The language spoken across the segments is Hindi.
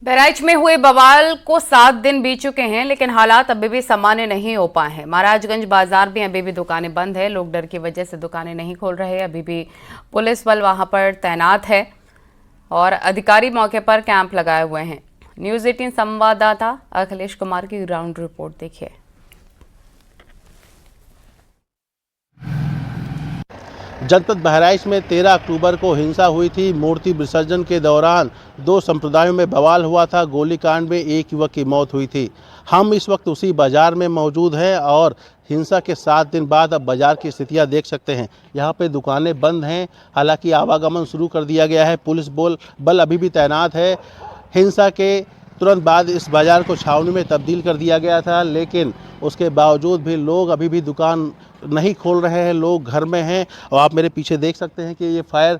बहराइच में हुए बवाल को 7 दिन बीत चुके हैं, लेकिन हालात अभी भी सामान्य नहीं हो पाए हैं। महाराजगंज बाजार में अभी भी दुकानें बंद है। लोग डर की वजह से दुकानें नहीं खोल रहे। अभी भी पुलिस बल वहां पर तैनात है और अधिकारी मौके पर कैंप लगाए हुए हैं। न्यूज़ 18 संवाददाता अखिलेश कुमार की ग्राउंड रिपोर्ट देखिए। जनपद बहराइच में 13 अक्टूबर को हिंसा हुई थी। मूर्ति विसर्जन के दौरान 2 संप्रदायों में बवाल हुआ था। गोलीकांड में एक युवक की मौत हुई थी। हम इस वक्त उसी बाजार में मौजूद हैं और हिंसा के 7 दिन बाद अब बाजार की स्थितियां देख सकते हैं। यहाँ पे दुकानें बंद हैं, हालांकि आवागमन शुरू कर दिया गया है। पुलिस बल अभी भी तैनात है। हिंसा के तुरंत बाद इस बाज़ार को छावनी में तब्दील कर दिया गया था, लेकिन उसके बावजूद भी लोग अभी भी दुकान नहीं खोल रहे हैं। लोग घर में हैं और आप मेरे पीछे देख सकते हैं कि ये फायर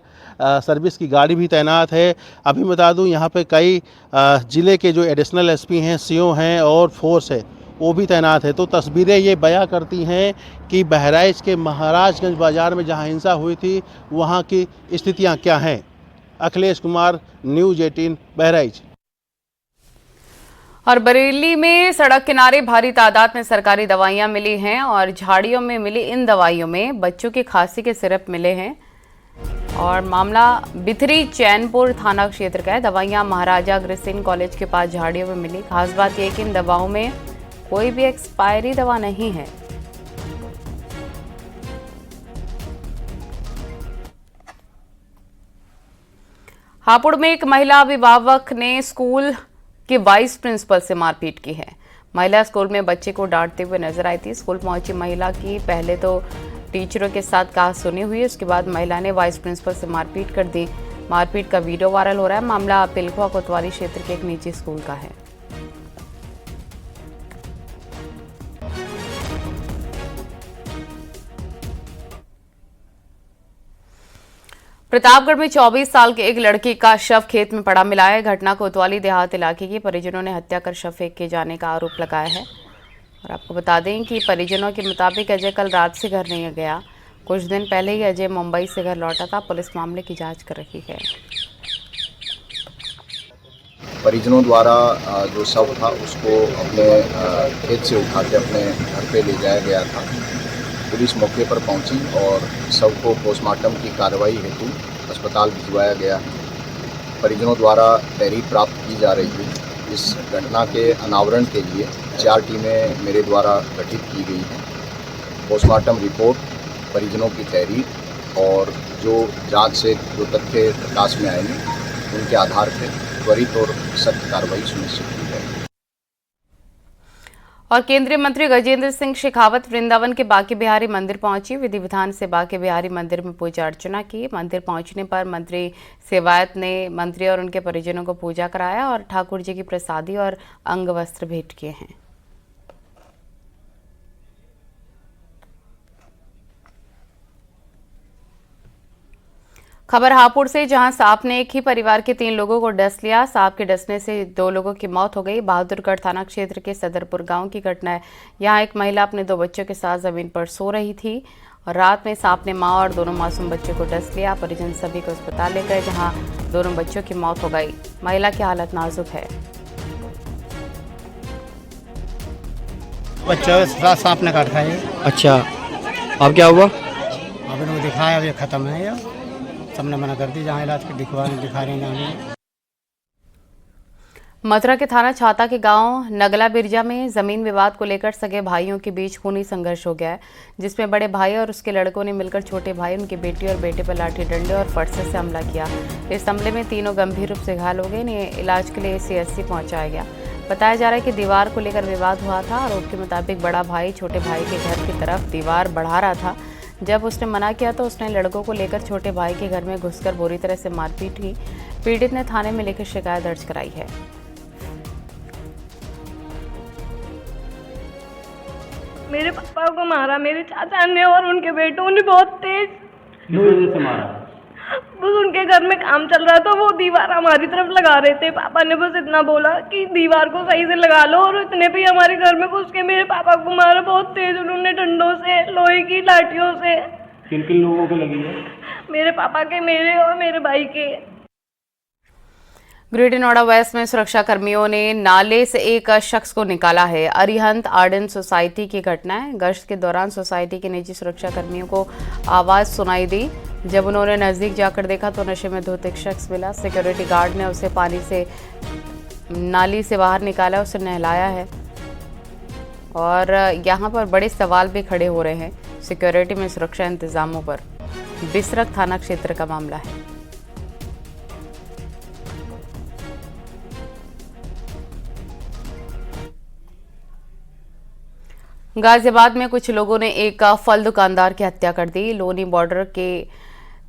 सर्विस की गाड़ी भी तैनात है। अभी बता दूं, यहाँ पे कई ज़िले के जो एडिशनल एसपी हैं, सीओ हैं और फोर्स है, वो भी तैनात है। तो तस्वीरें ये बयां करती हैं कि बहराइच के महाराजगंज बाज़ार में जहाँ हिंसा हुई थी, वहाँ की स्थितियाँ क्या हैं। अखिलेश कुमार, न्यूज़ 18 बहराइच। और बरेली में सड़क किनारे भारी तादाद में सरकारी दवाइयां मिली हैं और झाड़ियों में मिली इन दवाइयों में बच्चों की खांसी के सिरप मिले हैं। और मामला बिथरी चैनपुर थाना क्षेत्र का है। दवाइयां महाराजा अग्रसेन कॉलेज के पास झाड़ियों में मिली। खास बात यह कि इन दवाओं में कोई भी एक्सपायरी दवा नहीं है। हापुड़ में एक महिला अभिभावक ने स्कूल कि वाइस प्रिंसिपल से मारपीट की है। महिला स्कूल में बच्चे को डांटते हुए नजर आई थी। स्कूल पहुंची महिला की पहले तो टीचरों के साथ कहा सुनी हुई, उसके बाद महिला ने वाइस प्रिंसिपल से मारपीट कर दी। मारपीट का वीडियो वायरल हो रहा है। मामला पिलखुआ कोतवाली क्षेत्र के एक निजी स्कूल का है। प्रतापगढ़ में 24 साल के एक लड़की का शव खेत में पड़ा मिला है। घटना कोतवाली देहात इलाके की परिजनों ने हत्या कर शव फेंक के जाने का आरोप लगाया है। और आपको बता दें कि परिजनों के मुताबिक अजय कल रात से घर नहीं गया। कुछ दिन पहले ही अजय मुंबई से घर लौटा था। पुलिस मामले की जांच कर रही है। परिजनों द्वारा जो शव था उसको अपने खेत से उठा के अपने घर पे ले जाया गया था। पुलिस मौके पर पहुंची और शव को पोस्टमार्टम की कार्रवाई हेतु अस्पताल भिजवाया गया। परिजनों द्वारा तहरीर प्राप्त की जा रही है। इस घटना के अनावरण के लिए 4 टीमें मेरे द्वारा गठित की गई हैं। पोस्टमार्टम रिपोर्ट, परिजनों की तहरीर और जो जांच से जो तथ्य प्रकाश में आए हैं, उनके आधार पर त्वरित और सख्त कार्रवाई सुनिश्चित की जाएगी। और केंद्रीय मंत्री गजेंद्र सिंह शेखावत वृंदावन के बांके बिहारी मंदिर पहुंची। विधि विधान से बांके बिहारी मंदिर में पूजा अर्चना की। मंदिर पहुंचने पर मंत्री सेवायत ने मंत्री और उनके परिजनों को पूजा कराया और ठाकुर जी की प्रसादी और अंग वस्त्र भेंट किए हैं। खबर हापुड़ से, जहां सांप ने एक ही परिवार के 3 लोगों को डस लिया। सांप के डसने से 2 लोगों की मौत हो गई। बहादुरगढ़ थाना क्षेत्र के सदरपुर गांव की घटना है। यहां एक महिला अपने 2 बच्चों के साथ जमीन पर सो रही थी और रात में सांप ने मां और दोनों मासूम बच्चों को डस लिया। परिजन सभी को अस्पताल ले गए, जहां दोनों बच्चों की मौत हो गई। महिला की हालत नाजुक है। बच्चों साथ सांप ने काटा है। अच्छा, अब क्या हुआ? अभी उनको दिखाया, अभी खत्म है। ये सबने मना कर दी, जहाँ इलाज दिखा रहे हैं। मथुरा के थाना छाता के गांव नगला बिरजा में जमीन विवाद को लेकर सगे भाइयों के बीच खूनी संघर्ष हो गया है, जिसमें बड़े भाई और उसके लड़कों ने मिलकर छोटे भाई, उनकी बेटी और बेटे पर लाठी डंडे और फरसे से हमला किया। इस हमले में तीनों गंभीर रूप से घायल हो गए। इन्हें इलाज के लिए CSC पहुंचाया गया। बताया जा रहा है कि दीवार को लेकर विवाद हुआ था। आरोप के मुताबिक बड़ा भाई छोटे भाई के घर की तरफ दीवार बढ़ा रहा था। जब उसने मना किया तो उसने लड़कों को लेकर छोटे भाई के घर में घुसकर बुरी तरह से मारपीट की। पीड़ित ने थाने में लेकर शिकायत दर्ज कराई है। मेरे पापा को मारा मेरे चाचा ने और उनके बेटों ने बहुत तेज मारा। बस उनके घर में काम चल रहा था, वो दीवार हमारी तरफ लगा रहे थे। पापा ने बस इतना बोला कि दीवार को सही से लगा लो, और इतने भी हमारे घर में घुस के मेरे पापा को मारा बहुत तेज। उन्होंने डंडों से, लोहे की लाठियों से। किन किन लोगों को लगी है? मेरे पापा के, मेरे और मेरे भाई के। ग्रेटर नोएडा वेस्ट में सुरक्षा कर्मियों ने नाले से एक शख्स को निकाला है। अरिहंत आर्डन सोसाइटी की घटना है। गश्त के दौरान सोसाइटी के निजी सुरक्षा कर्मियों को आवाज सुनाई दी। जब उन्होंने नजदीक जाकर देखा तो नशे में धुत एक शख्स मिला। सिक्योरिटी गार्ड ने उसे पानी से नाली से बाहर निकाला, उसे नहलाया है और यहाँ पर बड़े सवाल भी खड़े हो रहे हैं सिक्योरिटी में सुरक्षा इंतजामों पर। बिसरख थाना क्षेत्र का मामला है। गाजियाबाद में कुछ लोगों ने एक फल दुकानदार की हत्या कर दी। लोनी बॉर्डर के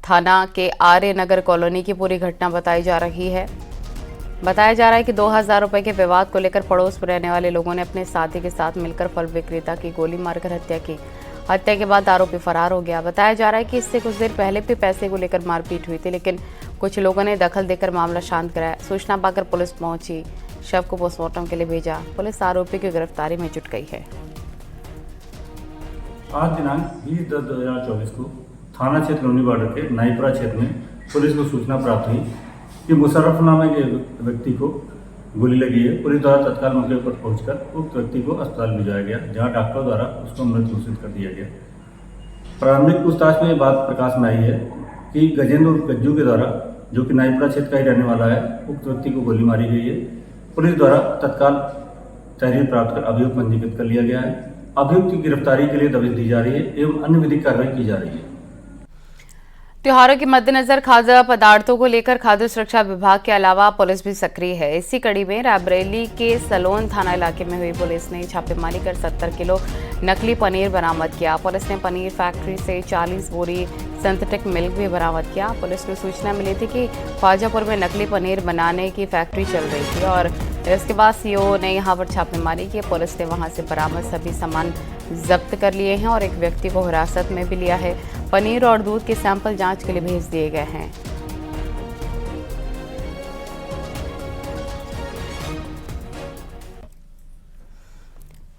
थाना के आर्य नगर कॉलोनी की पूरी घटना बताई जा रही है। बताया जा रहा है कि 2000 रुपए के विवाद को लेकर पड़ोस में रहने वाले लोगों ने अपने साथी के साथ मिलकर फल विक्रेता की गोली मारकर हत्या की। हत्या के बाद आरोपी फरार हो गया। बताया जा रहा है कि इससे कुछ देर पहले भी पैसे को लेकर मारपीट हुई थी, लेकिन कुछ लोगों ने दखल देकर मामला शांत कराया। सूचना पाकर पुलिस पहुंची, शव को पोस्टमार्टम के लिए भेजा। पुलिस आरोपी की गिरफ्तारी में जुट गई है। आज दिनांक 20/10/2024 को थाना क्षेत्र लोनी बॉर्डर के नाईपुरा क्षेत्र में पुलिस को सूचना प्राप्त हुई कि मुशर्रफ नामे के व्यक्ति को गोली लगी है। पुलिस द्वारा तत्काल मौके पर पहुंचकर उक्त व्यक्ति को अस्पताल भिजवाया गया, जहां डॉक्टर द्वारा उसको मृत घोषित कर दिया गया। प्रारंभिक पूछताछ में ये बात प्रकाश में आई है कि गजेंद्र उर्फ गज्जू के द्वारा, जो कि नाईपुरा क्षेत्र का ही रहने वाला है, उक्त व्यक्ति को गोली मारी गई है। पुलिस द्वारा तत्काल तहरीर प्राप्त कर अभियोग पंजीकृत कर लिया गया है। अभियुक्त की गिरफ्तारी के लिए दबिश दी जा रही है एवं अन्य विधिक कार्रवाई की जा रही है। त्योहारों के मद्देनजर खाद्य पदार्थों को लेकर खाद्य सुरक्षा विभाग के अलावा पुलिस भी सक्रिय है। इसी कड़ी में रायबरेली के सलोन थाना इलाके में हुई पुलिस ने छापेमारी कर 70 किलो नकली पनीर बरामद किया। पुलिस ने पनीर फैक्ट्री से 40 बोरी सिंथेटिक मिल्क भी बरामद किया। पुलिस को सूचना मिली थी कि ख्वाजापुर में नकली पनीर बनाने की फैक्ट्री चल रही थी और इसके बाद सीओ ने यहां पर छापेमारी की। पुलिस ने वहां से बरामद सभी सामान जब्त कर लिए हैं और एक व्यक्ति को हिरासत में भी लिया है। पनीर और दूध के सैंपल जांच के लिए भेज दिए गए हैं।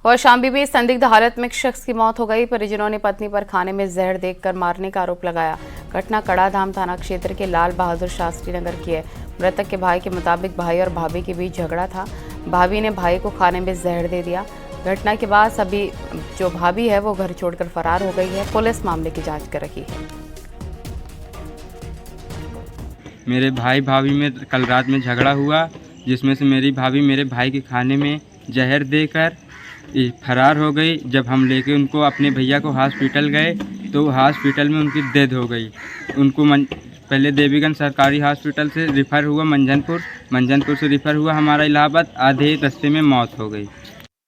और शामली में संदिग्ध हालत में एक शख्स की मौत हो गई। परिजनों ने पत्नी पर खाने में जहर देकर मारने का आरोप लगाया। घटना कड़ाधाम थाना क्षेत्र के लाल बहादुर शास्त्री नगर की है। मृतक के भाई के मुताबिक भाई और भाभी के बीच झगड़ा था। भाभी ने भाई को खाने में जहर दे दिया। घटना के बाद सभी जो भाभी है वो घर छोड़कर फरार हो गई है। पुलिस मामले की जांच कर रही है। मेरे भाई भाभी में कल रात में झगड़ा हुआ, जिसमें से मेरी भाभी मेरे भाई के खाने में जहर देकर फरार हो गई। जब हम लेके उनको अपने भैया को हॉस्पिटल गए तो हॉस्पिटल में उनकी डेथ हो गई। उनको पहले देवीगंज सरकारी हॉस्पिटल से रिफ़र हुआ मंझनपुर से रिफ़र हुआ हमारा इलाहाबाद। आधे रास्ते में मौत हो गई।